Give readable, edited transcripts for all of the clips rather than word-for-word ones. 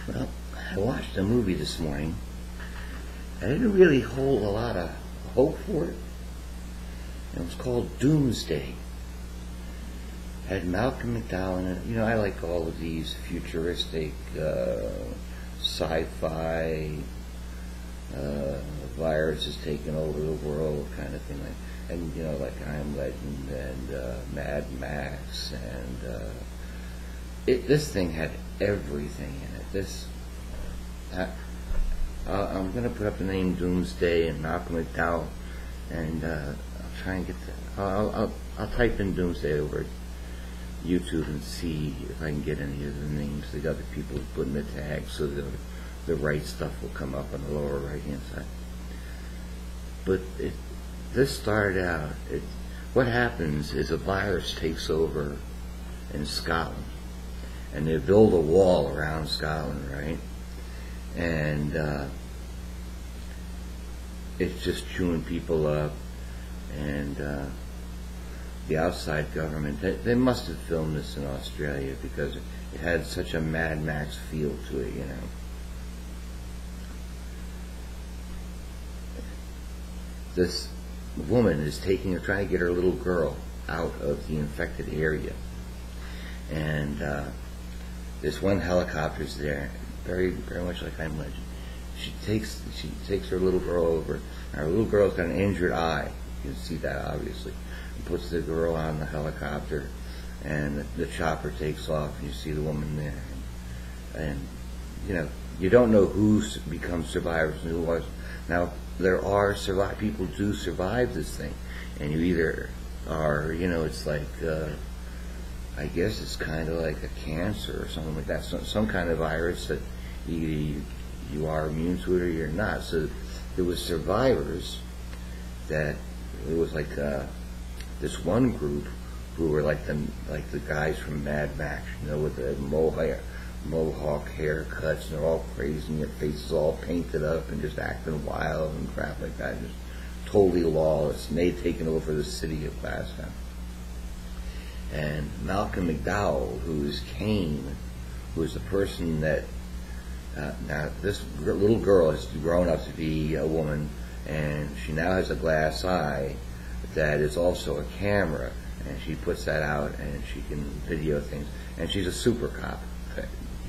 Well, I watched a movie this morning. I didn't really hold a lot of hope for it. It was called Doomsday. It had Malcolm McDowell in it. You know, I like all of these futuristic sci-fi viruses taking over the world kind of thing. And, you know, like I Am Legend and Mad Max. And this thing had everything in it. I'm going to put up the name Doomsday and Malcolm McDowell, and I'll try and get that. I'll type in Doomsday over at YouTube and see if I can get any of the names of the other people who put in the tag, so the right stuff will come up on the lower right hand side. But this started out. What happens is a virus takes over in Scotland, and they build a wall around Scotland, right? And it's just chewing people up, and the outside government, they must have filmed this in Australia because it had such a Mad Max feel to it, you know. This woman is trying to get her little girl out of the infected area, and this one helicopter's there, very much like I'm Legend. She takes her little girl over. And her little girl's got an injured eye. You can see that obviously. And puts the girl on the helicopter, and the chopper takes off. And you see the woman there, and you know, you don't know who becomes survivors and who was. Now there are people do survive this thing, and you either are, you know, it's like I guess it's kind of like a cancer or something like that, some kind of virus that you are immune to it or you're not. So there was survivors that it was like this one group who were like the guys from Mad Max, you know, with the mohawk haircuts, and they're all crazy, and their faces all painted up and just acting wild and crap like that, just totally lawless. And they'd taken over the city of Glasgow. And Malcolm McDowell, who is Kane, who is the person that now this little girl has grown up to be a woman, and she now has a glass eye that is also a camera, and she puts that out and she can video things, and she's a super cop.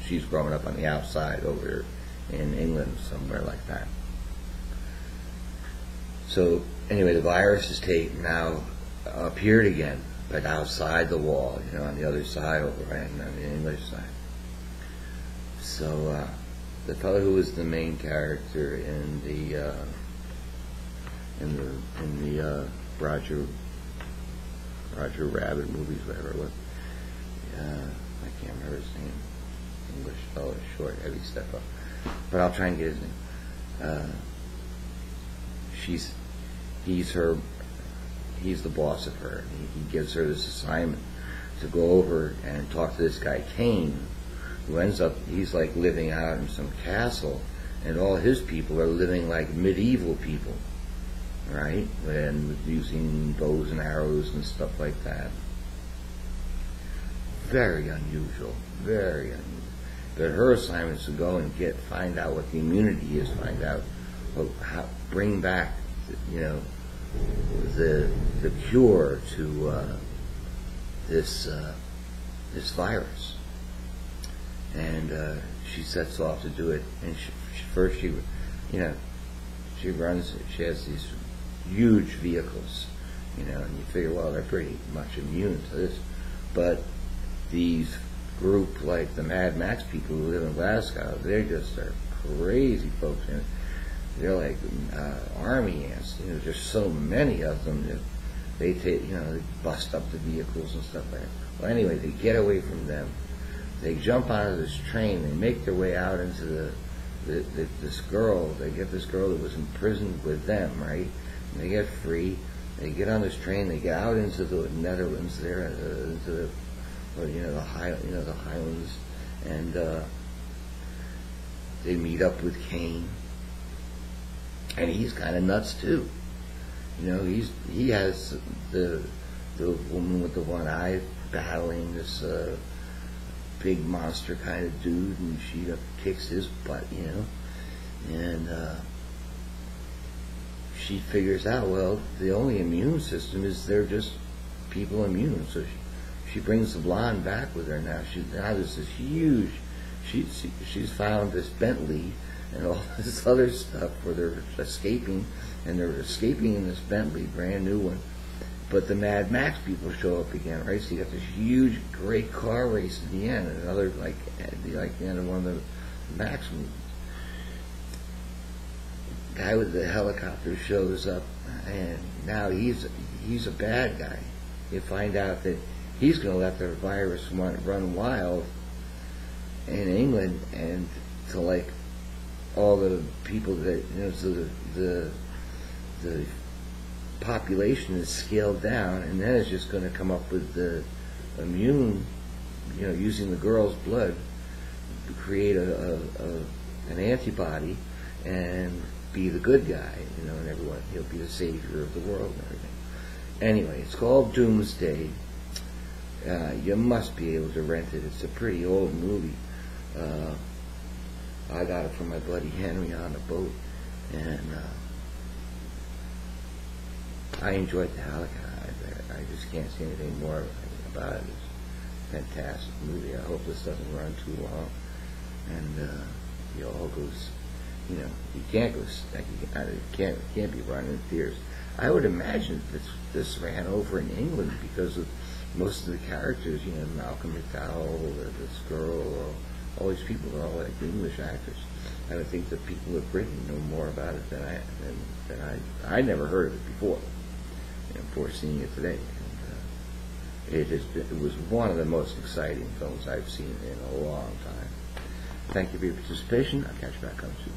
She's growing up on the outside over in England, somewhere like that. So anyway, the virus is now appeared again, but outside the wall, you know, on the other side over, right, on the English side. So the fellow who was the main character in the Roger Rabbit movies, whatever it was, I can't remember his name. English fellow, short, heavy step up, but I'll try and get his name. He's the boss of her. He gives her this assignment to go over and talk to this guy Kane, who ends up, he's like living out in some castle, and all his people are living like medieval people, right? And using bows and arrows and stuff like that. Very unusual, very unusual. But her assignment is to go and find out what the immunity is, find out bring back, you know, the cure to this virus. And she sets off to do it. And first she has these huge vehicles, you know, and you figure, well, they're pretty much immune to this. But these group like the Mad Max people who live in Glasgow, they're crazy folks, and they're like army ants. You know, there's so many of them that they take, you know, they bust up the vehicles and stuff like that. Well, anyway, they get away from them. They jump onto this train. They make their way out into this girl. They get this girl that was imprisoned with them, right? And they get free. They get on this train. They get out into the Netherlands there, into the the Highlands, and they meet up with Kane, and he's kind of nuts too. You know, he has the woman with the one eye battling this big monster kind of dude, and she kicks his butt, and she figures out, well, the only immune system is they're just people immune. So she brings the blonde back with her now. Now there's this huge. She's found this Bentley and all this other stuff where they're escaping, and they're escaping in this Bentley, brand new one. But the Mad Max people show up again, right? So you got this huge, great car race at the end, another like the end of one of the Max movies. Guy with the helicopter shows up, and now he's a bad guy. You find out that he's going to let the virus run wild in England, and to like all the people that so the population is scaled down, and then it's just going to come up with the immune, using the girl's blood to create an antibody and be the good guy, and everyone, he'll be the savior of the world and everything. Anyway, it's called Doomsday. You must be able to rent it. It's a pretty old movie. I got it from my buddy Henry on the boat, and I enjoyed the helicopter. I just can't say anything more about it. It's a fantastic movie. I hope this doesn't run too long, and it all goes. You can't go. It can't be running in theaters. I would imagine this ran over in England because of most of the characters. Malcolm McDowell, or this girl, or all these people are all like English actors. I would think that people of Britain know more about it than I never heard of it before. Before seeing it today, and it was one of the most exciting films I've seen in a long time. Thank you for your participation. I'll catch you back on soon.